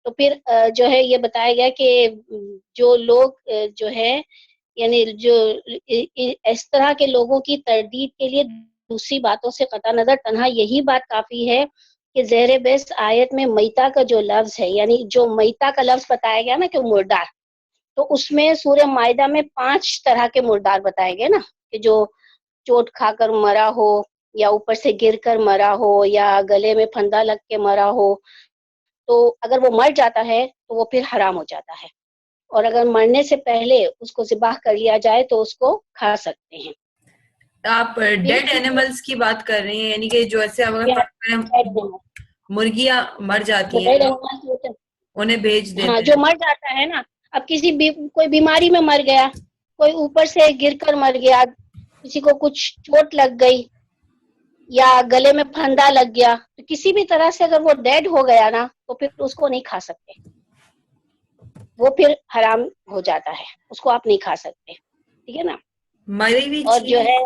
تو پھر جو ہے یہ بتایا گیا کہ جو لوگ جو ہے یعنی جو اس طرح کے لوگوں کی تردید کے لیے دوسری باتوں سے قطع نظر تنہا یہی بات کافی ہے کہ زیر بحث آیت میں میتا کا جو لفظ ہے، یعنی جو میتا کا لفظ بتایا گیا نا کہ مردار، تو اس میں سورہ مائدہ میں 5 طرح کے مردار بتائے گئے نا، کہ جو چوٹ کھا کر مرا ہو، یا اوپر سے گر کر مرا ہو، یا گلے میں پھندا لگ کے مرا ہو، تو اگر وہ مر جاتا ہے تو وہ پھر حرام ہو جاتا ہے، اور اگر مرنے سے پہلے اس کو ذبح کر لیا جائے تو اس کو کھا سکتے ہیں۔ آپ ڈیڈ اینیملز کی بات کر رہی ہیں، یعنی کہ جو ایسے مرغیاں مر جاتی ہیں انہیں بھیج دیتے ہاں، ہیں، جو مر جاتا ہے نا، اب کوئی بیماری میں مر گیا، کوئی اوپر سے گر کر مر گیا، کسی کو کچھ چوٹ لگ گئی یا گلے میں پھندا لگ گیا، تو کسی بھی طرح سے اگر وہ ڈیڈ ہو گیا نا تو پھر اس کو نہیں کھا سکتے، وہ پھر حرام ہو جاتا ہے، اس کو آپ نہیں کھا سکتے، ٹھیک ہے نا۔ مری ہوئی اور جو چیز ہے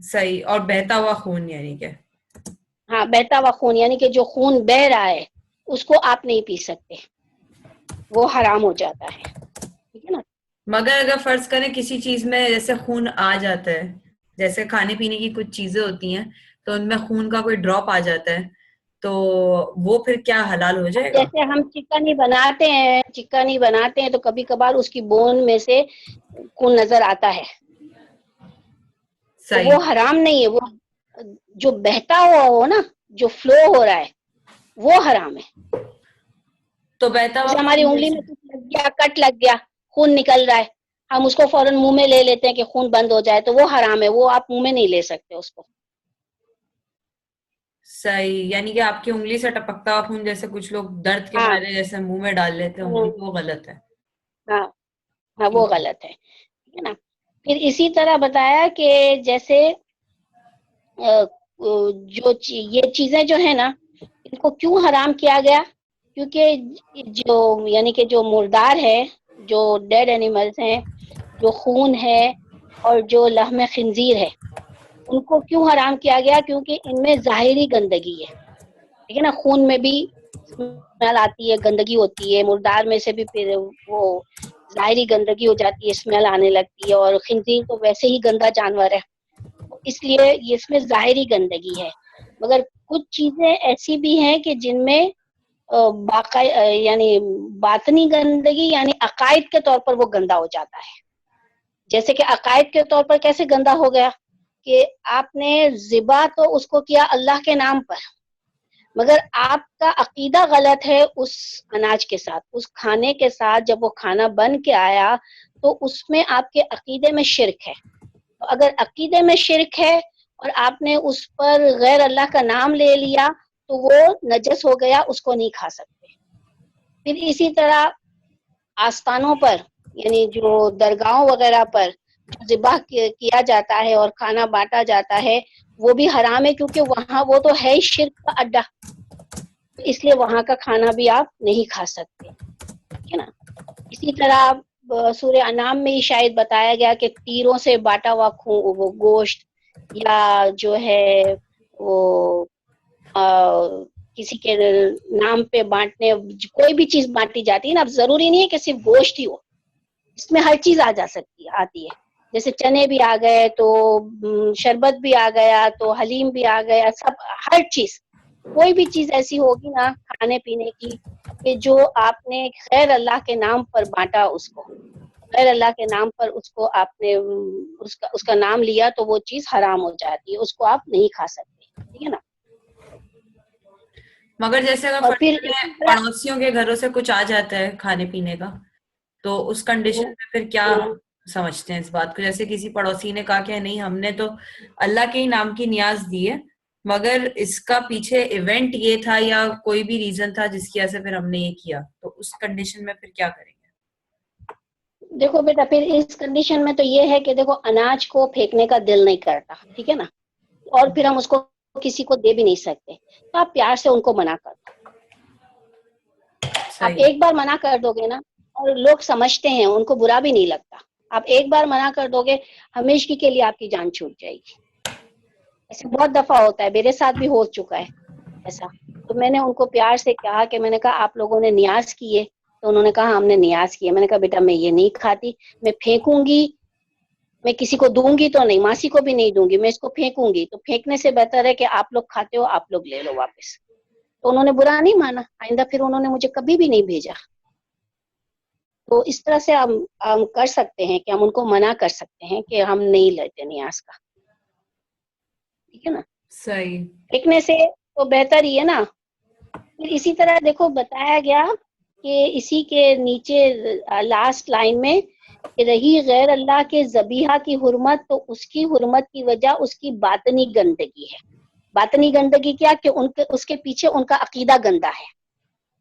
صحیح، اور بہتا ہوا خون یعنی کہ ہاں، بہتا ہوا خون، یعنی کہ جو خون بہ رہا ہے اس کو آپ نہیں پی سکتے، وہ حرام ہو جاتا ہے، ٹھیک ہے نا۔ مگر اگر فرض کریں کسی چیز میں جیسے خون آ جاتا ہے، جیسے کھانے پینے کی کچھ چیزیں ہوتی ہیں تو ان میں خون کا کوئی ڈراپ آ جاتا ہے، تو وہ پھر کیا حلال ہو جائے گا؟ جیسے ہم چکن ہی بناتے ہیں تو کبھی کبھار اس کی بون میں سے خون نظر آتا ہے، تو صحیح، وہ حرام نہیں ہے، وہ جو بہتا ہوا ہو نا، جو فلو ہو رہا ہے وہ حرام ہے۔ تو بہتا ہوا جیسے ہماری خون انگلی جیسے میں کچھ لگ گیا، کٹ لگ گیا، خون نکل رہا ہے، ہم اس کو فوراً منہ میں لے لیتے ہیں کہ خون بند ہو جائے، تو وہ حرام ہے، وہ آپ منہ میں نہیں لے سکتے اس کو۔ صحیح، یعنی کہ آپ کی انگلی سے ٹپکتا ہوا خون جیسے کچھ لوگ درد کے ہاں مارے جیسے منہ میں ڈال لیتے ہیں انگلی، وہ غلط ہے۔ ہاں ہاں، وہ ٹھیک ہے، غلط ہے، ٹھیک ہے نا۔ پھر اسی طرح بتایا کہ جیسے یہ چیزیں جو ہے نا، ان کو کیوں حرام کیا گیا، کیونکہ جو یعنی کہ جو مردار ہے، جو ڈیڈ اینیملز ہیں، جو خون ہے اور جو لحم خنزیر ہے، ان کو کیوں حرام کیا گیا، کیونکہ ان میں ظاہری گندگی ہے، ٹھیک ہے نا۔ خون میں بھی اسمیل آتی ہے، گندگی ہوتی ہے، مردار میں سے بھی پھر وہ ظاہری گندگی ہو جاتی ہے، اسمیل آنے لگتی ہے، اور خنزیر تو ویسے ہی گندا جانور ہے، اس لیے یہ اس میں ظاہری گندگی ہے۔ مگر کچھ چیزیں ایسی بھی ہیں کہ جن میں یعنی باطنی گندگی، یعنی عقائد کے طور پر وہ گندا ہو جاتا ہے۔ جیسے کہ عقائد کے طور پر کیسے گندا ہو گیا، کہ آپ نے ذبح تو اس کو کیا اللہ کے نام پر، مگر آپ کا عقیدہ غلط ہے اس اناج کے ساتھ، اس کھانے کے ساتھ، جب وہ کھانا بن کے آیا تو اس میں آپ کے عقیدے میں شرک ہے۔ تو اگر عقیدے میں شرک ہے اور آپ نے اس پر غیر اللہ کا نام لے لیا تو وہ نجس ہو گیا، اس کو نہیں کھا سکتے۔ پھر اسی طرح آستانوں پر، یعنی جو درگاہوں وغیرہ پر جو ذبح کیا جاتا ہے اور کھانا بانٹا جاتا ہے، وہ بھی حرام ہے، کیونکہ وہاں وہ تو ہے ہی شرک کا اڈا، اس لیے وہاں کا کھانا بھی آپ نہیں کھا سکتے، ٹھیک ہے نا۔ اسی طرح سورہ انعام میں ہی شاید بتایا گیا کہ تیروں سے بانٹا ہوا وہ گوشت، یا جو ہے وہ کسی کے نام پہ بانٹنے، کوئی بھی چیز بانٹی جاتی ہے نا، اب ضروری نہیں ہے کہ صرف گوشت ہی ہو، اس میں ہر چیز آتی ہے، جیسے چنے بھی آ گئے تو شربت بھی آ گیا، تو حلیم بھی آ گیا، سب ہر چیز، کوئی بھی چیز ایسی ہوگی نا کھانے پینے کی کہ جو آپ نے غیر اللہ کے نام پر بانٹا، اس کو غیر اللہ کے نام پر اس کو آپ نے اس کا نام لیا، تو وہ چیز حرام ہو جاتی ہے، اس کو آپ نہیں کھا سکتے، ٹھیک ہے نا۔ مگر جیسے اگر اور فرض پھر کریں اسی طرح پڑوسیوں کے گھروں سے کچھ آ جاتا ہے کھانے پینے کا، تو اس کنڈیشن میں پھر کیا سمجھتے ہیں اس بات کو؟ جیسے کسی پڑوسی نے کہا کہ نہیں ہم نے تو اللہ کے ہی نام کی نیاز دی ہے، مگر اس کا پیچھے ایونٹ یہ تھا یا کوئی بھی ریزن تھا جس کی وجہ سے پھر ہم نے یہ کیا، تو اس کنڈیشن میں پھر کیا کریں گے؟ دیکھو بیٹا، پھر اس کنڈیشن میں تو یہ ہے کہ دیکھو اناج کو پھینکنے کا دل نہیں کرتا، ٹھیک ہے نا، اور پھر ہم اس کو کسی کو دے بھی نہیں سکتے، تو آپ پیار سے ان کو منع کر دو۔ آپ صحیح، ایک بار منع کر دو گے نا، اور لوگ سمجھتے ہیں، ان کو برا بھی نہیں لگتا، آپ ایک بار منع کر دو گے، ہمیشہ کے لیے آپ کی جان چھوٹ جائے گی۔ ایسے بہت دفعہ ہوتا ہے، میرے ساتھ بھی ہو چکا ہے ایسا. تو میں نے ان کو پیار سے کہا کہ میں نے کہا آپ لوگوں نے نیاز کیے؟ تو انہوں نے کہا ہم نے نیاز کیے. میں نے کہا بیٹا میں یہ نہیں کھاتی, میں پھینکوں گی, میں کسی کو دوں گی تو نہیں, ماسی کو بھی نہیں دوں گی, میں اس کو پھینکوں گی, تو پھینکنے سے بہتر ہے کہ آپ لوگ کھاتے ہو آپ لوگ لے لو واپس. تو انہوں نے برا نہیں مانا, آئندہ پھر انہوں نے مجھے کبھی بھی نہیں بھیجا. تو اس طرح سے ہم کر سکتے ہیں کہ ہم ان کو منع کر سکتے ہیں کہ ہم نہیں لیتے نیاز کا, ٹھیک ہے نا. صحیح. پھینکنے سے تو بہتر ہی ہے نا. پھر اسی طرح دیکھو بتایا گیا کہ اسی کے نیچے لاسٹ لائن میں کہ رہی غیر اللہ کے ذبیحہ کی حرمت تو اس کی حرمت کی وجہ اس کی باطنی گندگی ہے. باطنی گندگی کیا کہ اس کے پیچھے ان کا عقیدہ گندا ہے,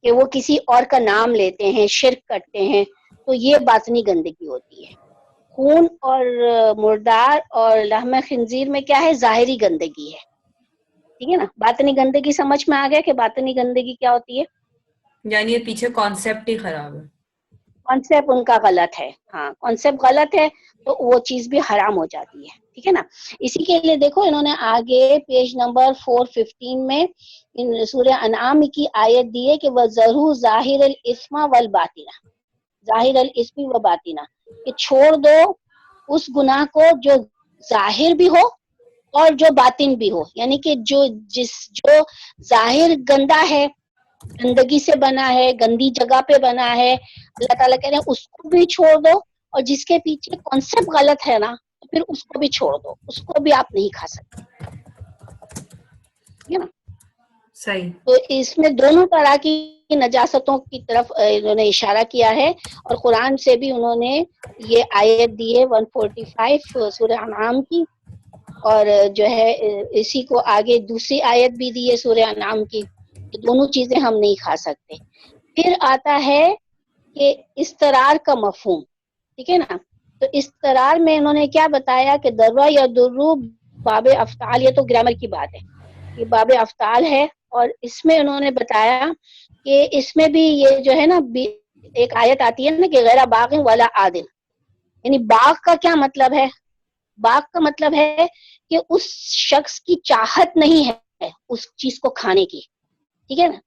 کہ وہ کسی اور کا نام لیتے ہیں, شرک کرتے ہیں, تو یہ باطنی گندگی ہوتی ہے. خون اور مردار اور لحم خنزیر میں کیا ہے, ظاہری گندگی ہے, ٹھیک ہے نا. باطنی گندگی سمجھ میں آ گیا کہ باطنی گندگی کیا ہوتی ہے, یعنی یہ پیچھے کانسیپٹ ہی خراب ہے. کانسیپٹ ان کا غلط ہے. ہاں کانسیپٹ غلط ہے تو وہ چیز بھی حرام ہو جاتی ہے, ٹھیک ہے نا. اسی کے لیے دیکھو انہوں نے آگے پیج نمبر 415 میں سورہ انعام کی آیت دی ہے کہ وَذَرُوا ظَاهِرَ الْإِثْمَ وَالْبَاطِنَ, ظاہر الاسم و باطنہ, کہ چھوڑ دو اس گناہ کو جو ظاہر بھی ہو اور جو باطن بھی ہو. یعنی کہ جو ظاہر گندا ہے, گندگی سے بنا ہے, گندی جگہ پہ بنا ہے, اللہ تعالیٰ کہہ رہے ہیں اس کو بھی چھوڑ دو, اور جس کے پیچھے کانسیپٹ غلط ہے نا تو پھر اس کو بھی چھوڑ دو, اس کو بھی آپ نہیں کھا سکتے, ٹھیک ہے نا. صحیح. تو اس میں دونوں طرح کی نجاستوں کی طرف انہوں نے اشارہ کیا ہے, اور قرآن سے بھی انہوں نے یہ آیت دی ہے 145 سورہ انعام کی, اور جو ہے اسی کو آگے دوسری آیت بھی دی ہے سورہ انعام کی, کہ دونوں چیزیں ہم نہیں کھا سکتے. پھر آتا ہے کہ استرار کا مفہوم, ٹھیک ہے نا. تو استرار میں انہوں نے کیا بتایا کہ درہ یا درو باب افعال, یہ تو گرامر کی بات ہے, یہ باب افعال ہے, اور اس میں انہوں نے بتایا کہ اس میں بھی یہ جو ہے نا ایک آیت آتی ہے نا کہ غیر باغ ولا عادل, یعنی باغ کا کیا مطلب ہے, باغ کا مطلب ہے کہ اس شخص کی چاہت نہیں ہے اس چیز کو کھانے کی, ٹھیک ہے نا,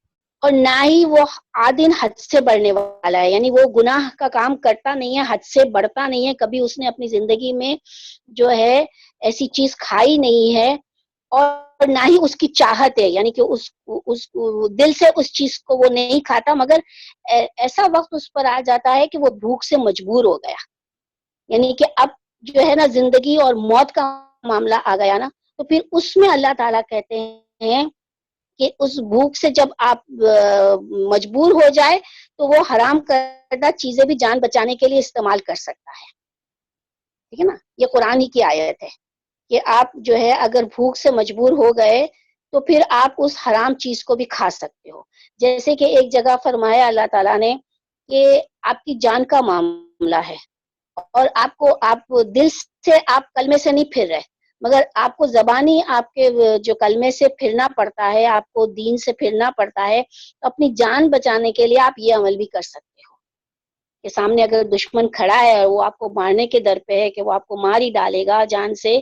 اور نہ ہی وہ عادل حد سے بڑھنے والا ہے, یعنی وہ گناہ کا کام کرتا نہیں ہے, حد سے بڑھتا نہیں ہے, کبھی اس نے اپنی زندگی میں جو ہے ایسی چیز کھائی نہیں ہے, اور نہ ہی اس کی چاہت ہے, یعنی کہ اس دل سے اس چیز کو وہ نہیں کھاتا, مگر ایسا وقت اس پر آ جاتا ہے کہ وہ بھوک سے مجبور ہو گیا, یعنی کہ اب جو ہے نا زندگی اور موت کا معاملہ آ گیا نا, تو پھر اس میں اللہ تعالیٰ کہتے ہیں کہ اس بھوک سے جب آپ مجبور ہو جائے تو وہ حرام کردہ چیزیں بھی جان بچانے کے لیے استعمال کر سکتا ہے, ٹھیک ہے نا. یہ قرآن ہی کی آیت ہے کہ آپ جو ہے اگر بھوک سے مجبور ہو گئے تو پھر آپ اس حرام چیز کو بھی کھا سکتے ہو. جیسے کہ ایک جگہ فرمایا اللہ تعالیٰ نے کہ آپ کی جان کا معاملہ ہے, اور آپ دل سے آپ کلمے سے نہیں پھر رہے, مگر آپ کو زبانی آپ کے جو کلمے سے پھرنا پڑتا ہے, آپ کو دین سے پھرنا پڑتا ہے, تو اپنی جان بچانے کے لیے آپ یہ عمل بھی کر سکتے ہو کہ سامنے اگر دشمن کھڑا ہے اور وہ آپ کو مارنے کے در پہ ہے کہ وہ آپ کو مار ہی ڈالے گا جان سے,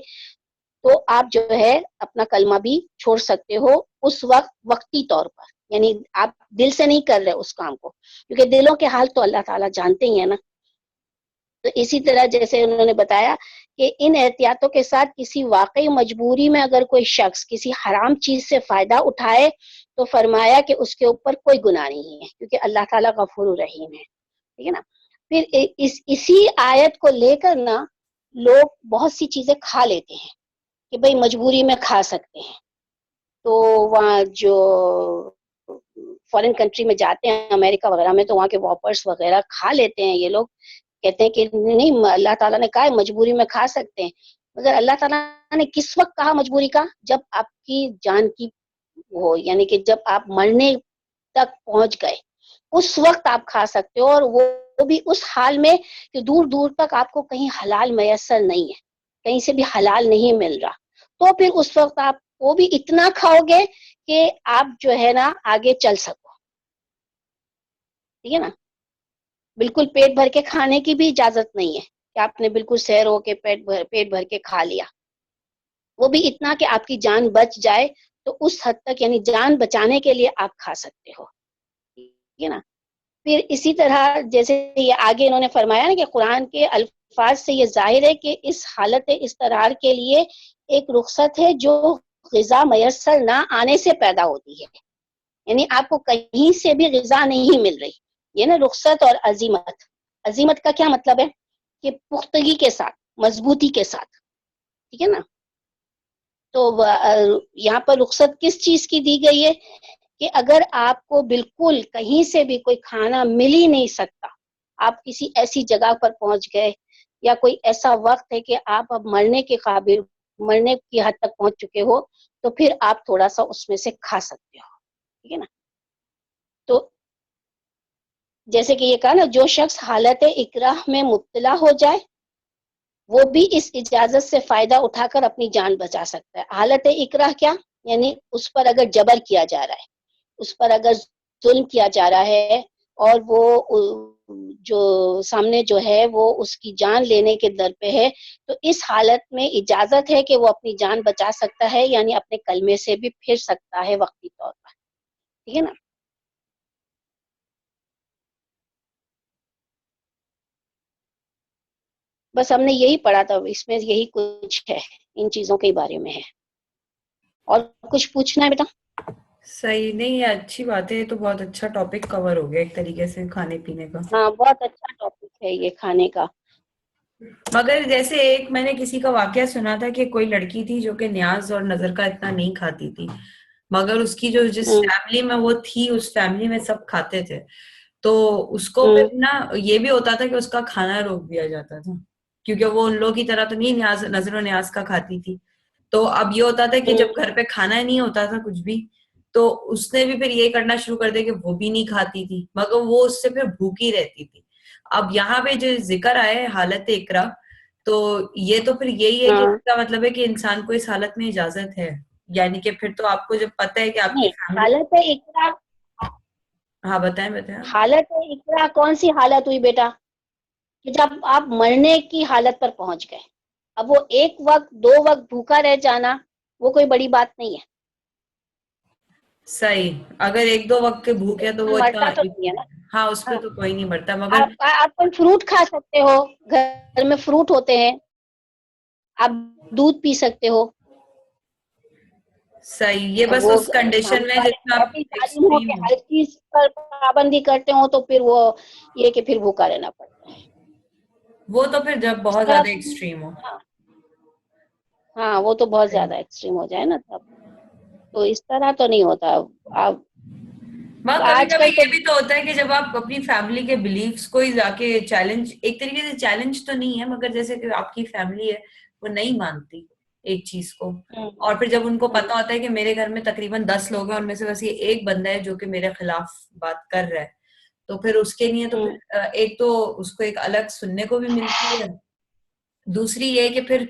تو آپ جو ہے اپنا کلمہ بھی چھوڑ سکتے ہو اس وقتی طور پر, یعنی آپ دل سے نہیں کر رہے اس کام کو, کیونکہ دلوں کے حال تو اللہ تعالیٰ جانتے ہی ہیں نا. تو اسی طرح جیسے انہوں نے بتایا کہ ان احتیاطوں کے ساتھ کسی واقعی مجبوری میں اگر کوئی شخص کسی حرام چیز سے فائدہ اٹھائے تو فرمایا کہ اس کے اوپر کوئی گناہ نہیں ہے, کیونکہ اللہ تعالیٰ غفور الرحیم ہے, ٹھیک ہے نا. پھر اسی آیت کو لے کر نا لوگ بہت سی چیزیں کھا لیتے ہیں کہ بھئی مجبوری میں کھا سکتے ہیں. تو وہاں جو فورن کنٹری میں جاتے ہیں امریکہ وغیرہ میں, تو وہاں کے واپرس وغیرہ کھا لیتے ہیں یہ لوگ, کہتے ہیں کہ نہیں اللہ تعالیٰ نے کہا ہے مجبوری میں کھا سکتے ہیں, مگر اللہ تعالیٰ نے کس وقت کہا مجبوری کا, جب آپ کی جان کی ہو, یعنی کہ جب آپ مرنے تک پہنچ گئے اس وقت آپ کھا سکتے ہو, اور وہ بھی اس حال میں کہ دور دور تک آپ کو کہیں حلال میسر نہیں ہے, کہیں سے بھی حلال نہیں مل رہا, تو پھر اس وقت آپ وہ بھی اتنا کھاؤ گے کہ آپ جو ہے نا آگے چل سکو, ٹھیک ہے نا. بالکل پیٹ بھر کے کھانے کی بھی اجازت نہیں ہے کہ آپ نے بالکل سیر ہو کے پیٹ بھر کے کھا لیا, وہ بھی اتنا کہ آپ کی جان بچ جائے تو اس حد تک یعنی جان بچانے کے لیے آپ کھا سکتے ہو, ٹھیک ہے نا. پھر اسی طرح جیسے یہ آگے انہوں نے فرمایا نا کہ قرآن کے الفاظ سے یہ ظاہر ہے کہ اس حالت استقرار کے لیے ایک رخصت ہے جو غذا میسر نہ آنے سے پیدا ہوتی ہے, یعنی آپ کو کہیں سے بھی غذا نہیں مل رہی, یہ نا رخصت اور عزیمت. عزیمت کا کیا مطلب ہے کہ پختگی کے ساتھ, مضبوطی کے ساتھ, ٹھیک ہے نا. تو یہاں پر رخصت کس چیز کی دی گئی ہے کہ اگر آپ کو بالکل کہیں سے بھی کوئی کھانا مل ہی نہیں سکتا, آپ کسی ایسی جگہ پر پہنچ گئے یا کوئی ایسا وقت ہے کہ آپ اب مرنے کے قابل, مرنے کی حد تک پہنچ چکے ہو, تو پھر آپ تھوڑا سا اس میں سے کھا سکتے ہو, ٹھیک ہے نا. تو جیسے کہ یہ کہا نا, جو شخص حالت اکراہ میں مبتلا ہو جائے وہ بھی اس اجازت سے فائدہ اٹھا کر اپنی جان بچا سکتا ہے. حالت اکراہ کیا, یعنی اس پر اگر جبر کیا جا رہا ہے, اس پر اگر ظلم کیا جا رہا ہے اور وہ جو سامنے جو ہے وہ اس کی جان لینے کے در پہ ہے, تو اس حالت میں اجازت ہے کہ وہ اپنی جان بچا سکتا ہے, یعنی اپنے کلمے سے بھی پھر سکتا ہے وقتی طور پر, ٹھیک ہے نا. بس ہم نے یہی پڑھا تھا, اس میں یہی کچھ ہے, ان چیزوں کے بارے میں ہے. اور کچھ پوچھنا ہے بیٹا؟ صحیح, نہیں یہ اچھی بات ہے, یہ تو بہت اچھا ٹاپک کور ہو گیا ایک طریقے سے کھانے پینے کا. ہاں بہت اچھا ٹاپک ہے یہ کھانے کا. مگر جیسے ایک میں نے کسی کا واقعہ سنا تھا کہ کوئی لڑکی تھی جو کہ نیاز اور نظر کا اتنا نہیں کھاتی تھی, مگر اس کی جو جس فیملی میں وہ تھی اس فیملی میں سب کھاتے تھے, تو اس کو پھر نا یہ بھی ہوتا تھا کہ اس کا کھانا روک دیا جاتا تھا, کیونکہ وہ ان لوگوں کی طرح تو نہیں نیاز نظر و نیاز کا کھاتی تھی. تو اب یہ ہوتا تھا کہ جب گھر پہ کھانا نہیں ہوتا تھا کچھ بھی, تو اس نے بھی پھر یہ کرنا شروع کر دیا کہ وہ بھی نہیں کھاتی تھی, مگر وہ اس سے پھر بھوکی رہتی تھی. اب یہاں پہ جو ذکر آئے حالت اکراہ, تو یہ تو پھر یہی ہے کہ اس کا مطلب ہے کہ انسان کو اس حالت میں اجازت ہے, یعنی کہ پھر تو آپ کو جب پتہ ہے کہ آپ کی فیملی. حالت اکراہ, ہاں بتائیں. حالت اکراہ کون سی حالت ہوئی بیٹا, کہ جب آپ مرنے کی حالت پر پہنچ گئے. اب وہ ایک وقت دو وقت بھوکا رہ جانا وہ کوئی بڑی بات نہیں ہے. صحیح, اگر ایک دو وقت کے بھوک ہے تو وہ اتنا, مرتا تو نہیں ہے نا. ہاں اس پہ تو کوئی نہیں مرتا, مگر آپ کوئی فروٹ کھا سکتے ہو, گھر میں فروٹ ہوتے ہیں, آپ دودھ پی سکتے ہو. صحیح, یہ بس وہ اس کنڈیشن میں جس میں آپ ایسی تعلیم ہو ایکسٹریم کہ ہر چیز پر پابندی کرتے ہو, تو پھر وہ یہ کہ پھر بھوکا رہنا پڑتا ہے. وہ تو پھر جب اس بہت طرح زیادہ ایکسٹریم ہو. ہاں وہ تو بہت زیادہ ایکسٹریم ہو جائے نا تب, تو اس طرح تو نہیں ہوتا. آپ مگر کبھی آج کبھی کل یہ بھی تو ہوتا ہے کہ جب آپ اپنی فیملی کے بلیفس کو ہی جا کے چیلنج, ایک طریقے سے چیلنج تو نہیں ہے, مگر جیسے کہ آپ کی فیملی ہے وہ نہیں مانتی ایک چیز کو, اور پھر جب ان کو پتا ہوتا ہے کہ میرے گھر میں تقریباً 10 لوگ ہیں, ان میں سے بس یہ ایک بندہ ہے جو کہ میرے خلاف بات کر رہا ہے, تو پھر اس کے لیے تو پھر ایک تو اس کو ایک الگ سننے کو بھی ملتی ہے, دوسری یہ کہ پھر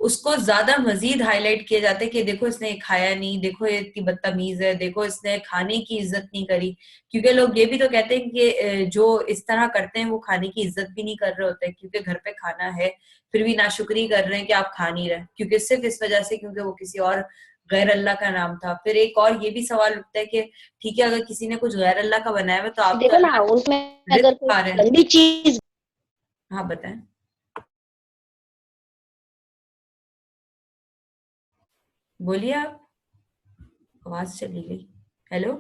اس کو زیادہ مزید ہائی لائٹ کیا جاتا ہے کہ دیکھو اس نے کھایا نہیں, دیکھو یہ اتنی بدتمیز ہے, دیکھو اس نے کھانے کی عزت نہیں کری. کیونکہ لوگ یہ بھی تو کہتے ہیں کہ جو اس طرح کرتے ہیں وہ کھانے کی عزت بھی نہیں کر رہے ہوتے, کیونکہ گھر پہ کھانا ہے پھر بھی ناشکری کر رہے ہیں کہ آپ کھا نہیں رہے, کیونکہ صرف اس وجہ سے کیونکہ وہ کسی اور غیر اللہ کا نام تھا. پھر ایک اور یہ بھی سوال اٹھتا ہے کہ ٹھیک ہے اگر کسی نے کچھ غیر اللہ کا بنایا ہوا تو آپ تو دیکھو نا, اللہ اس میں اگر رزق کوئی کھا رہے ہیں. گندی چیز, ہاں بتائیں, بولیے آپ, آواز چلی گئی. ہیلو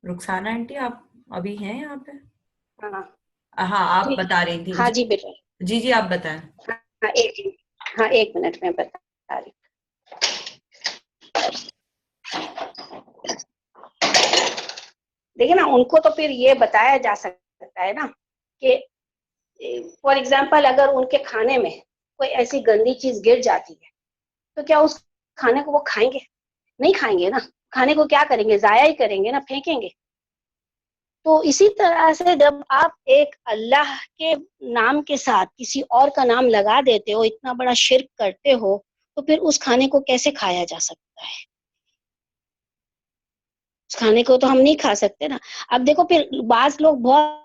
رخسانہ آنٹی, آپ ابھی ہیں یہاں پہ؟ ہاں آپ بتا رہی تھی. ہاں جی بیٹا, جی آپ بتائیں. ایک منٹ میں بتا رہی. دیکھیں نا, ان کو تو پھر یہ بتایا جا سکتا ہے نا کہ فار ایگزامپل اگر ان کے کھانے میں کوئی ایسی گندی چیز گر جاتی ہے تو کیا اس کھانے کو وہ کھائیں گے؟ نہیں کھائیں گے نا. کھانے کو کیا کریں گے, ضائع ہی کریں گے نا, پھینکیں گے. تو اسی طرح سے جب آپ ایک اللہ کے نام کے ساتھ کسی اور کا نام لگا دیتے ہو, اتنا بڑا شرک کرتے ہو, تو پھر اس کھانے کو کیسے کھایا جا سکتا ہے؟ اس کھانے کو تو ہم نہیں کھا سکتے نا. اب دیکھو پھر بعض لوگ بہت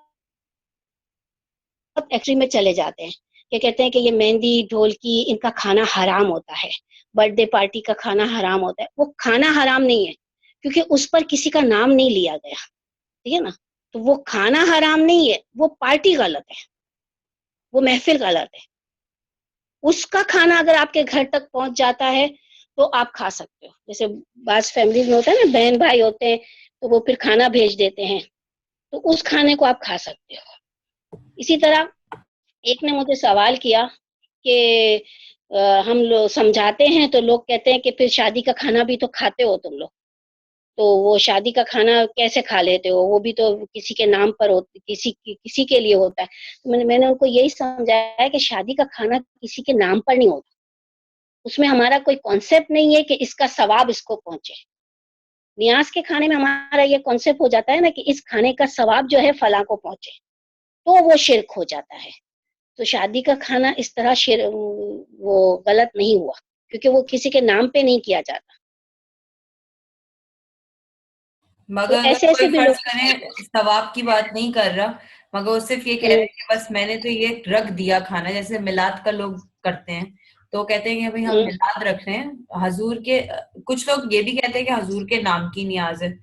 ایکسٹریم میں چلے جاتے ہیں کہ کہتے ہیں کہ یہ مہندی ڈھولکی ان کا کھانا حرام ہوتا ہے, برتھ ڈے پارٹی کا کھانا حرام ہوتا ہے. وہ کھانا حرام نہیں ہے کیونکہ اس پر کسی کا نام نہیں لیا گیا, ٹھیک ہے نا. تو وہ کھانا حرام نہیں ہے, وہ پارٹی غلط ہے, وہ محفل غلط ہے. اس کا کھانا اگر آپ کے گھر تک پہنچ جاتا ہے تو آپ کھا سکتے ہو. جیسے بعض فیملی میں ہوتا ہے نا, بہن بھائی ہوتے ہیں تو وہ پھر کھانا بھیج دیتے ہیں, تو اس کھانے کو آپ کھا سکتے ہو. اسی طرح ایک نے مجھے سوال کیا کہ ہم لوگ سمجھاتے ہیں تو لوگ کہتے ہیں کہ پھر شادی کا کھانا بھی تو کھاتے ہو تم لوگ, تو وہ شادی کا کھانا کیسے کھا لیتے ہو, وہ بھی تو کسی کے نام پر کسی کے لیے ہوتا ہے. تو میں نے ان کو یہی سمجھایا ہے کہ شادی کا کھانا کسی کے نام پر نہیں ہوتا, اس میں ہمارا کوئی کانسیپٹ نہیں ہے کہ اس کا ثواب اس کو پہنچے. نیاز کے کھانے میں ہمارا یہ کانسیپٹ ہو جاتا ہے نا کہ اس کھانے کا ثواب جو ہے فلاں کو پہنچے, تو وہ شرک ہو جاتا ہے. تو شادی کا کھانا اس طرح وہ غلط نہیں ہوا کیونکہ وہ کسی کے نام پہ نہیں کیا جاتا. تو مگر اگر ایسے ایسے کوئی بھی فرض لوگ کریں ثواب کی بات نہیں کر رہا, مگر وہ صرف یہ کہہ رہے ہیں کہ بس میں نے تو یہ رکھ دیا کھانا, جیسے میلاد کا لوگ کرتے ہیں تو کہتے ہیں کہ بھائی ہم میلاد رکھ رہے ہیں حضور کے, کچھ لوگ یہ بھی کہتے ہیں کہ حضور کے نام کی نیاز ہے,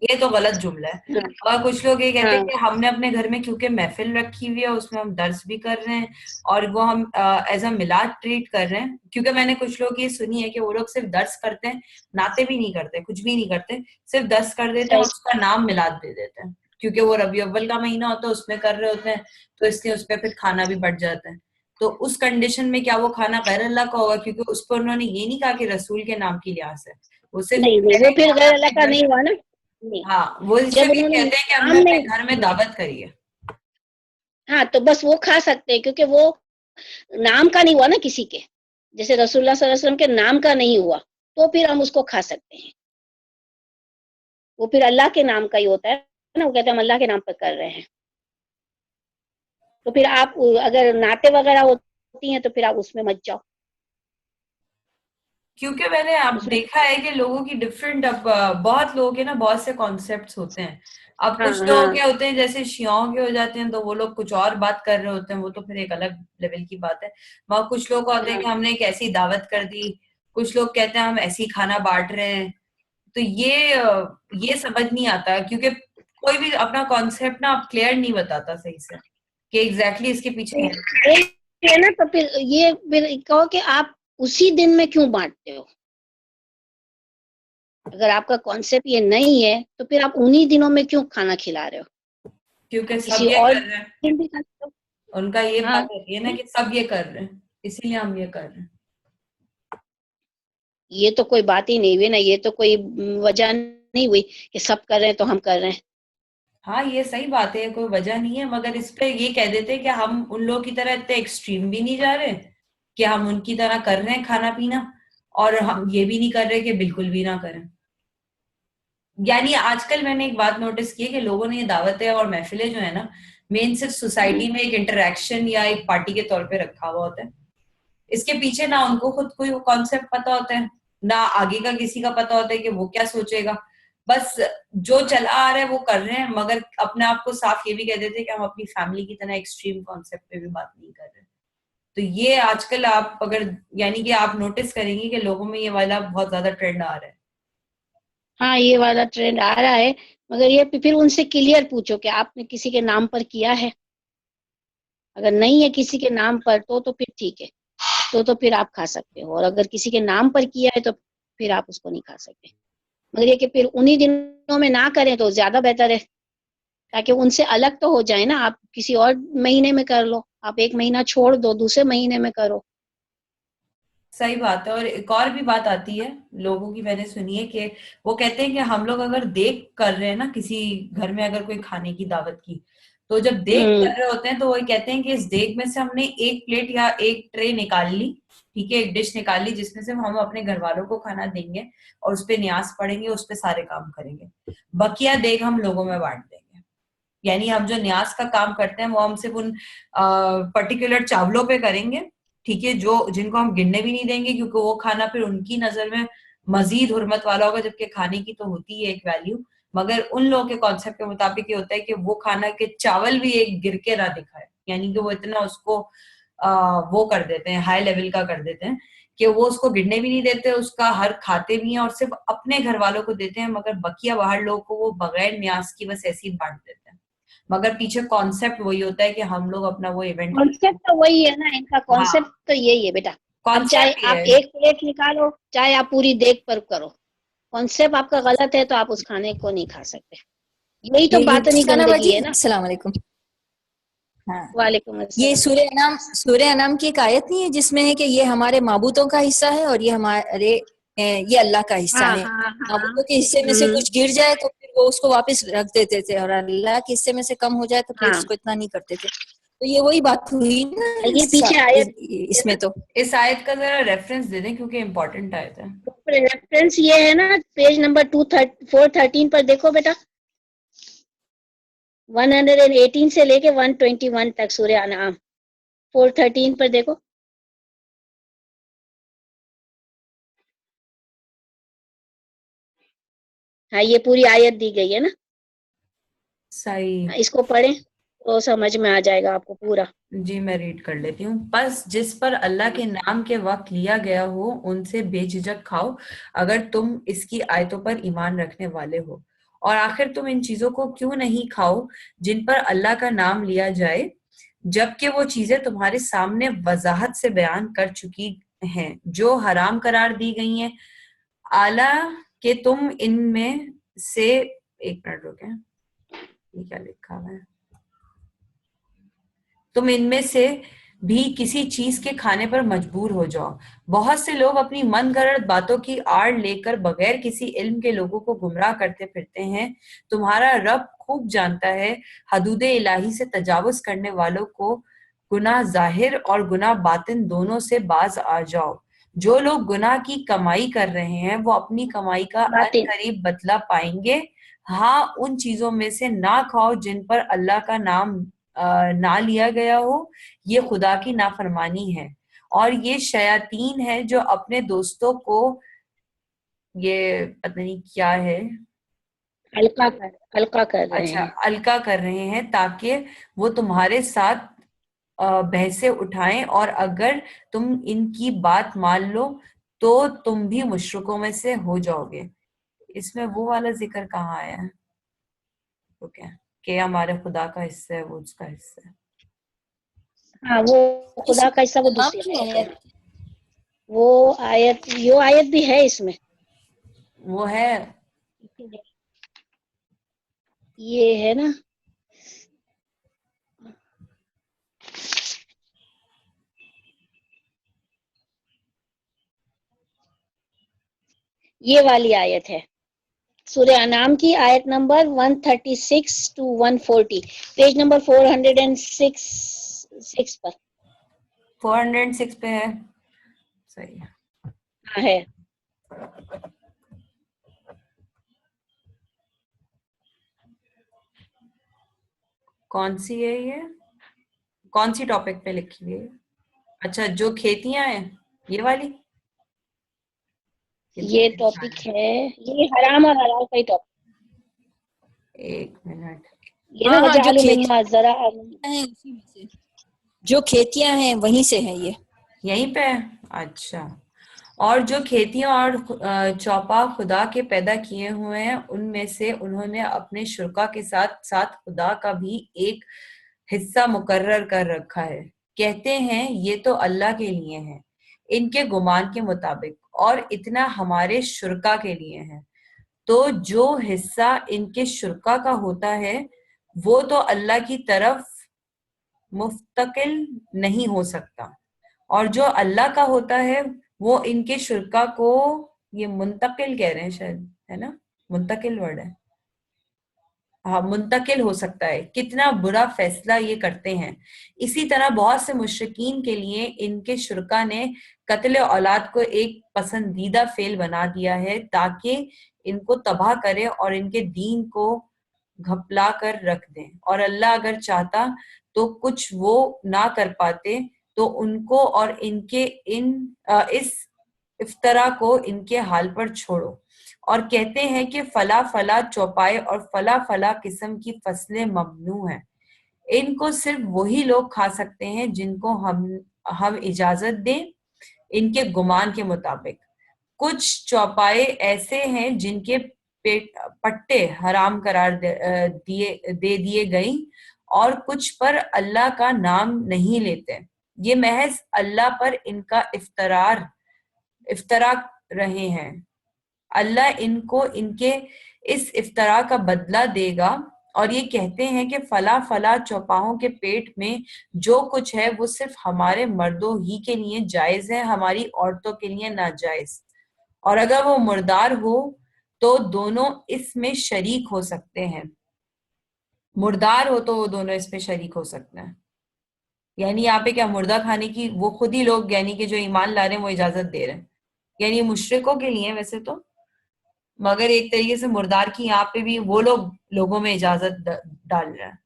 یہ تو غلط جملہ ہے. اور کچھ لوگ یہ کہتے ہیں کہ ہم نے اپنے گھر میں کیونکہ محفل رکھی ہوئی ہے اس میں ہم درس بھی کر رہے ہیں اور وہ ہم ایز اے میلاد ٹریٹ کر رہے ہیں. کیونکہ میں نے کچھ لوگ یہ سنی ہے کہ وہ لوگ صرف درس کرتے ہیں, ناطے بھی نہیں کرتے, کچھ بھی نہیں کرتے, صرف درس کر دیتے ہیں اور اس کا نام میلاد دے دیتے ہیں کیونکہ وہ ربیع اول کا مہینہ ہوتا ہے اس میں کر رہے ہوتے ہیں, تو اس لیے اس پہ پھر کھانا بھی بڑھ جاتا ہے. تو اس کنڈیشن میں کیا وہ کھانا غیر اللہ کا ہوگا, کیونکہ اس پر انہوں نے یہ نہیں کہا کہ رسول کے نام کی لحاظ ہے, وہ صرف نہیں, کہہ رہے وہ ہیں کہ پھر ہم نے غیر اللہ اپنے کا گھر, نہیں ہوا نا. نہیں, ہاں وہ جب صرف یہ انہوں نے کہتے ہیں کہ ہم نے نام اپنے نہیں, گھر میں دعوت کری ہے. ہاں تو بس وہ کھا سکتے ہیں کیونکہ وہ نام کا نہیں ہوا نا کسی کے, جیسے رسول اللہ صلی اللہ علیہ وسلم کے نام کا نہیں ہوا, تو پھر ہم اس کو کھا سکتے ہیں. وہ پھر اللہ کے نام کا ہی ہوتا ہے نا, وہ کہتے ہیں ہم اللہ کے نام پر کر رہے ہیں. تو پھر آپ اگر نعتیں وغیرہ ہوتی ہیں تو پھر آپ اس میں مت جاؤ. کیونکہ میں نے اب اس میں دیکھا ہے کہ لوگوں کی ڈفرینٹ, اب بہت لوگ ہیں نا, بہت سے کانسیپٹس ہوتے ہیں. اب ہاں کچھ ہاں لوگ کیا ہوتے ہیں جیسے شیعوں کے ہو جاتے ہیں تو وہ لوگ کچھ اور بات کر رہے ہوتے ہیں, وہ تو پھر ایک الگ لیول کی بات ہے. وہاں کچھ لوگ ہوتے ہیں ہاں کہ ہم نے ایک ایسی دعوت کر دی, کچھ لوگ کہتے ہیں ہم ایسی کھانا بانٹ رہے ہیں. تو یہ سمجھ نہیں آتا کیونکہ کوئی بھی اپنا کانسیپٹ نا آپ کلیئر نہیں بتاتا صحیح سے کہ ایگزیکٹلی اس کے پیچھے ہے نا. تو پھر یہ پھر کہو کہ آپ اسی دن میں کیوں بانٹتے ہو. اگر آپ کا کانسیپٹ یہ نہیں ہے تو پھر آپ انہی دنوں میں کیوں کھانا کھلا رہے ہو, کیونکہ آپ کسی سب یہ اور کر رہے ہیں, دن بھی کھا سکتے ہو. ان کا یہ ہاں بات ہوتی ہے نا کہ سب یہ کر رہے ہیں اسی لیے ہم یہ کر رہے ہیں. یہ تو کوئی بات ہی نہیں ہوئی نا, یہ تو کوئی وجہ نہیں ہوئی کہ سب کر رہے ہیں تو ہم کر رہے ہیں. ہاں یہ صحیح بات ہے, کوئی وجہ نہیں ہے, مگر اس پہ یہ کہہ دیتے کہ ہم ان لوگوں کی طرح اتنے ایکسٹریم بھی نہیں جا رہے کہ ہم ان کی طرح کر رہے ہیں کھانا پینا, اور ہم یہ بھی نہیں کر رہے کہ بالکل بھی نہ کریں. یعنی آج کل میں نے ایک بات نوٹس کی ہے کہ لوگوں نے یہ دعوتیں اور محفلیں جو ہے نا مین صرف سوسائٹی میں ایک انٹریکشن یا ایک پارٹی کے طور پہ رکھا ہوا ہوتا ہے. اس کے پیچھے نہ ان کو خود کوئی کانسیپٹ پتا ہوتا ہے, نہ آگے کا کسی کا پتا ہوتا ہے کہ وہ کیا سوچے گا. بس جو چلا آ رہا ہے وہ کر رہے ہیں, مگر اپنے آپ کو صاف یہ بھی کہہ دیتے ہیں کہ ہم اپنی فیملی کی طرح ایکسٹریم کانسیپٹ پہ بھی بات نہیں کر رہے. تو یہ آج کل آپ اگر یعنی کہ آپ نوٹس کریں گے کہ لوگوں میں یہ والا بہت زیادہ ٹرینڈ آ رہا ہے. ہاں یہ والا ٹرینڈ آ رہا ہے, مگر یہ پھر ان سے کلیئر پوچھو کہ آپ نے کسی کے نام پر کیا ہے. اگر نہیں ہے کسی کے نام پر تو پھر ٹھیک ہے, تو پھر آپ کھا سکتے ہو, اور اگر کسی کے نام پر کیا ہے تو پھر آپ اس کو نہیں کھا سکتے. مگر یہ کہ پھر انہی دنوں میں نہ کریں تو زیادہ بہتر ہے, تاکہ ان سے الگ تو ہو جائے نا. آپ کسی اور مہینے میں کر لو, آپ ایک مہینہ چھوڑ دو, دوسرے مہینے میں کرو. صحیح بات ہے. اور ایک اور بھی بات آتی ہے لوگوں کی, میں نے سنی ہے کہ وہ کہتے ہیں کہ ہم لوگ اگر دیکھ کر رہے ہیں نا کسی گھر میں اگر کوئی کھانے کی دعوت کی, تو جب دیکھ کر رہے ہوتے ہیں تو وہ کہتے ہیں کہ اس دیکھ میں سے ہم نے ایک پلیٹ یا ایک ٹرے نکال لی, ٹھیک ہے, ایک ڈش نکال لی جس میں سے ہم اپنے گھر والوں کو کھانا دیں گے اور اس پہ نیاز پڑیں گے, اس پہ سارے کام کریں گے, بقیہ دیکھ ہم لوگوں میں بانٹ دیں گے. یعنی ہم جو نیاز کا کام کرتے ہیں وہ ہم صرف ان پرٹیکولر چاولوں پہ کریں گے, ٹھیک ہے, جن کو ہم گننے بھی نہیں دیں گے کیونکہ وہ کھانا پھر ان کی نظر میں مزید حرمت والا ہوگا, جبکہ کھانے کی تو ہوتی ہے ایک ویلیو. مگر ان لوگوں کے کانسیپٹ کے مطابق یہ ہوتا ہے کہ وہ کھانا کے چاول بھی ایک گر کے نہ دکھائے, یعنی کہ وہ اتنا اس کو وہ کر دیتے ہیں, ہائی لیول کا کر دیتے ہیں کہ وہ اس کو گرنے بھی نہیں دیتے, اس کا ہر کھاتے بھی ہیں اور صرف اپنے گھر والوں کو دیتے ہیں, مگر بقیہ باہر لوگوں کو وہ بغیر نیاز کی بس ایسے ہی بانٹ دیتے ہیں. مگر پیچھے کانسیپٹ وہی ہوتا ہے کہ ہم لوگ اپنا وہ ایونٹ, کانسیپٹ تو وہی ہے نا, ان کا ہاں کانسیپٹ تو یہی ہے بیٹا. اب چاہے کانسیپٹ یہ آپ ہے. ایک پلیٹ نکالو, چاہے آپ پوری دیگ پر کرو, کانسیپٹ آپ کا غلط ہے تو آپ اس کھانے کو نہیں کھا سکتے. یہی تو یہ باطنی سنابا گندگی جی ہے نا. السلام علیکم. ہاں وعلیکم یہ السلام. سورہ انعام کی ایک آیت نہیں ہے جس میں ہے کہ یہ ہمارے معبودوں کا حصہ ہے اور یہ اللہ کا حصہ ہاں ہے. ہاں ہاں. معبودوں کے حصے میں سے کچھ گر جائے تو پھر وہ اس کو واپس رکھ دیتے تھے, اور اللہ کے حصے میں سے کم ہو جائے تو پھر ہاں اس کو اتنا نہیں کرتے تھے. تو یہ وہی بات ہوئی نا یہ پیچھے آیت اس میں. تو اس آیت کا ذرا ریفرنس دے دیں کیونکہ امپورٹنٹ آیت ہے. ریفرنس یہ ہے نا, پیج نمبر 413 پر دیکھو بیٹا, 118 سے لے کے 121 تک سورہ انعام, 413 پر دیکھو. ہاں یہ پوری آیت دی گئی ہے نا, صحیح. اس کو پڑھیں تو سمجھ میں آ جائے گا آپ کو پورا. جی میں ریڈ کر لیتی ہوں. پس جس پر اللہ کے نام کے وقت لیا گیا ہو ان سے بے جھجک کھاؤ اگر تم اس کی آیتوں پر ایمان رکھنے والے ہو. اور آخر تم ان چیزوں کو کیوں نہیں کھاؤ جن پر اللہ کا نام لیا جائے, جبکہ وہ چیزیں تمہارے سامنے وضاحت سے بیان کر چکی ہیں جو حرام قرار دی گئی ہیں, اعلیٰ کہ تم ان میں سے, ایک منٹ رکیں یہ کیا لکھا ہوا ہے, تم ان میں سے بھی کسی چیز کے کھانے پر مجبور ہو جاؤ. بہت سے لوگ اپنی من گھڑت باتوں کی آڑ لے کر بغیر کسی علم کے لوگوں کو گمراہ کرتے پھرتے ہیں. تمہارا رب خوب جانتا ہے حدود الہی سے تجاوز کرنے والوں کو. گناہ ظاہر اور گناہ باطن دونوں سے باز آ جاؤ. جو لوگ گناہ کی کمائی کر رہے ہیں وہ اپنی کمائی کا باطن. عنقریب بدلہ پائیں گے. ہاں ان چیزوں میں سے نہ کھاؤ جن پر اللہ کا نام نہ لیا گیا ہو, یہ خدا کی نافرمانی ہے. اور یہ شیاطین ہے جو اپنے دوستوں کو, یہ پتہ نہیں کیا ہے, القا کر رہے اچھا ہیں. الکا کر رہے ہیں تاکہ وہ تمہارے ساتھ بحثیں اٹھائیں, اور اگر تم ان کی بات مان لو تو تم بھی مشرکوں میں سے ہو جاؤ گے. اس میں وہ والا ذکر کہاں آیا ہے کہ ہمارے خدا کا حصہ ہے وہ اس کا حصہ ہے. ہاں وہ خدا کا حصہ وہ دوسری آیت ہے. وہ آیت بھی ہے اس میں, وہ ہے یہ ہے نا, یہ والی آیت ہے سورہ انعام کی, آیت نمبر 136 to 140, پیج نمبر 406 پر. 406 پہ ہے. صحیح ہے. ہاں ہے. کون سی ہے یہ, کون سی ٹاپک پہ لکھی ہوئی ہے؟ اچھا جو کھیتیاں ہیں یہ والی, یہ ٹاپک ہے, یہ حرام اور حلال کا ہی ٹاپک. ایک منٹ, یہ نا ہاں ہاں, وجعلوا مما ذرا, جو کھیتیاں ہیں وہیں سے ہے یہ, یہیں پہ. اچھا. اور جو کھیتیاں اور چوپا خدا کے پیدا کیے ہوئے ہیں ان میں سے انہوں نے اپنے شرکا کے ساتھ ساتھ خدا کا بھی ایک حصہ مقرر کر رکھا ہے. کہتے ہیں یہ تو اللہ کے لیے ہیں ان کے گمان کے مطابق, اور اتنا ہمارے شرکا کے لیے ہیں. تو جو حصہ ان کے شرکا کا ہوتا ہے وہ تو اللہ کی طرف مفتقل نہیں ہو سکتا, اور جو اللہ کا ہوتا ہے وہ ان کے شرکا کو, یہ منتقل کہہ رہے ہیں شاید, ہے نا, منتقل ورڈ ہے, ہاں منتقل ہو سکتا ہے. کتنا برا فیصلہ یہ کرتے ہیں. اسی طرح بہت سے مشرکین کے لیے ان کے شرکا نے قتل اولاد کو ایک پسندیدہ فعل بنا دیا ہے تاکہ ان کو تباہ کرے اور ان کے دین کو گھپلا کر رکھ دیں, اور اللہ اگر چاہتا تو کچھ وہ نہ کر پاتے. تو ان کو اور ان کے اس افطرا کو ان کے حال پر چھوڑو, اور کہتے ہیں کہ فلا فلا چوپائے اور فلا فلا قسم کی فصلیں ممنوع ہیں. ان کو صرف وہی لوگ کھا سکتے ہیں جن کو ہم اجازت دیں. ان کے گمان کے مطابق. کچھ چوپائے ایسے ہیں جن کے پٹے حرام قرار دے دیے گئیں اور کچھ پر اللہ کا نام نہیں لیتے. یہ محض اللہ پر ان کا افطرا رہے ہیں. اللہ ان کو ان کے اس افطرا کا بدلہ دے گا. اور یہ کہتے ہیں کہ فلاں فلاں چوپاہوں کے پیٹ میں جو کچھ ہے وہ صرف ہمارے مردوں ہی کے لیے جائز ہے, ہماری عورتوں کے لیے ناجائز. اور اگر وہ مردار ہو تو دونوں اس میں شریک ہو سکتے ہیں. مردار ہو تو وہ دونوں اس میں شریک ہو سکتے ہیں. یعنی یہاں پہ کیا مردہ کھانے کی وہ خود ہی لوگ یعنی کہ جو ایمان لا رہے ہیں وہ اجازت دے رہے ہیں, یعنی مشرکوں کے لیے ویسے تو, مگر ایک طریقے سے مردار کی یہاں پہ بھی وہ لوگ لوگوں میں اجازت ڈال رہے ہیں.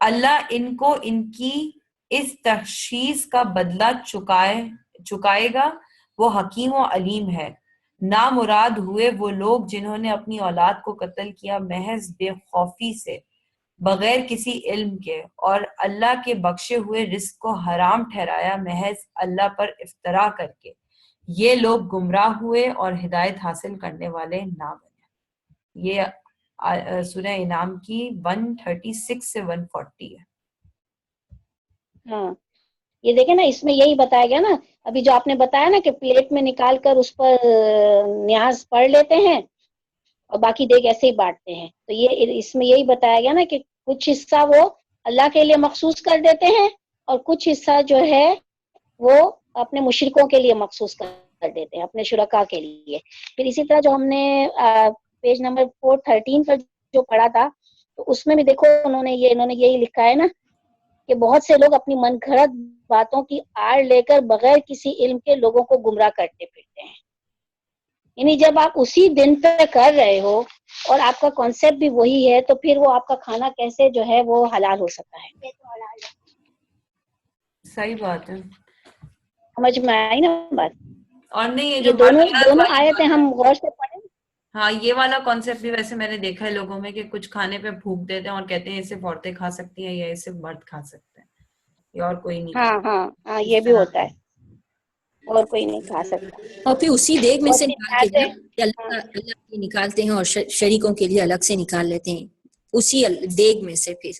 اللہ ان کو ان کی اس تشخیص کا بدلہ چکائے گا, وہ حکیم و علیم ہے. نامراد ہوئے وہ لوگ جنہوں نے اپنی اولاد کو قتل کیا محض بے خوفی سے بغیر کسی علم کے, اور اللہ کے بخشے ہوئے رزق کو حرام ٹھہرایا محض اللہ پر افطرا کر کے. یہ لوگ گمراہ ہوئے اور ہدایت حاصل کرنے والے نہ بنے. یہ سورہ انعام کی 136 سے 140 ہے. ہاں یہ دیکھیں نا, اس میں یہی بتایا گیا نا ابھی جو آپ نے بتایا نا کہ پلیٹ میں نکال کر اس پر نیاز پڑھ لیتے ہیں اور باقی دیگ ایسے ہی بانٹتے ہیں. تو یہ اس میں یہی بتایا گیا نا کہ کچھ حصہ وہ اللہ کے لیے مخصوص کر دیتے ہیں اور کچھ حصہ جو ہے وہ اپنے مشرکوں کے لیے مخصوص کر دیتے ہیں, اپنے شرکاء کے لیے. پھر اسی طرح جو ہم نے پیج نمبر 413 پر جو پڑھا تھا تو اس میں بھی دیکھو انہوں نے یہی لکھا ہے نا کہ بہت سے لوگ اپنی من گھڑت باتوں کی آڑ لے کر بغیر کسی علم کے لوگوں کو گمراہ کرتے پھرتے ہیں. یعنی جب آپ اسی دن پہ کر رہے ہو اور آپ کا کانسیپٹ بھی وہی ہے تو پھر وہ آپ کا کھانا کیسے جو ہے وہ حلال ہو سکتا ہے؟ صحیح بات ہے, سمجھ میں آئی نا بات؟ اور نہیں یہ یہ جو مرد عورت دونوں والی آیتیں بات ہے, ہم غور سے پڑھیں. ہاں یہ والا کانسیپٹ بھی ویسے میں نے دیکھا ہے لوگوں میں کہ کچھ کھانے پہ پھونک دیتے ہیں اور کہتے ہیں اسے عورتیں کھا سکتی ہیں یا اسے مرد کھا سکتے ہیں, یہ اور کوئی نہیں کھا ہاں اس یہ بھی طرح. ہوتا ہے, اور کوئی نہیں کھا سکتا. اور پھر اسی دیگ میں بہت سے سی نکال کے باتیں. کہ اللہ کے نکالتے ہیں اور شریکوں کے لیے الگ سے نکال لیتے ہیں اسی دیگ میں سے. پھر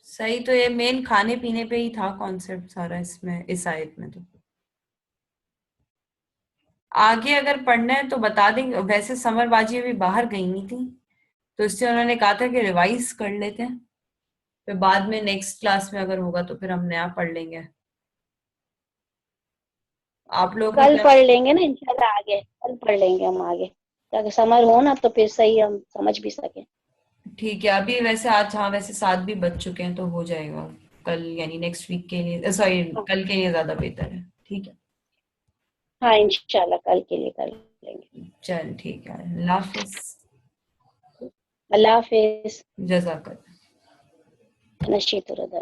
صحیح, تو یہ مین کھانے پینے پہ ہی تھا کانسیپٹ سارا اس میں, اس آیت میں. تو آگے اگر پڑھنا ہے تو بتا دیں گے. ویسے سمر باجی ابھی باہر گئی نہیں تھی تو اس سے انہوں نے کہا تھا کہ ریوائز کر لیتے ہیں, پھر بعد میں نیکسٹ کلاس میں اگر ہوگا تو پھر ہم نیا پڑھ لیں گے. آپ لوگ کا کل کیا؟ پڑھ لیں گے نا انشاءاللہ, آگے کل پڑھ لیں گے ہم آگے تاکہ سمر ہو نا تو پھر صحیح ہم سمجھ بھی سکیں. ٹھیک ہے, ابھی ویسے آج ہاں ویسے 7 بھی بج چکے ہیں تو ہو جائے گا کل, یعنی نیکسٹ ویک کے لیے, سوری کل کے لیے زیادہ بہتر ہے. ٹھیک ہے, ہاں انشاءاللہ کل کے لیے کر لیں گے. چل ٹھیک ہے, اللہ حافظ. اللہ حافظ. جزاک اللہ. نشیط رضا.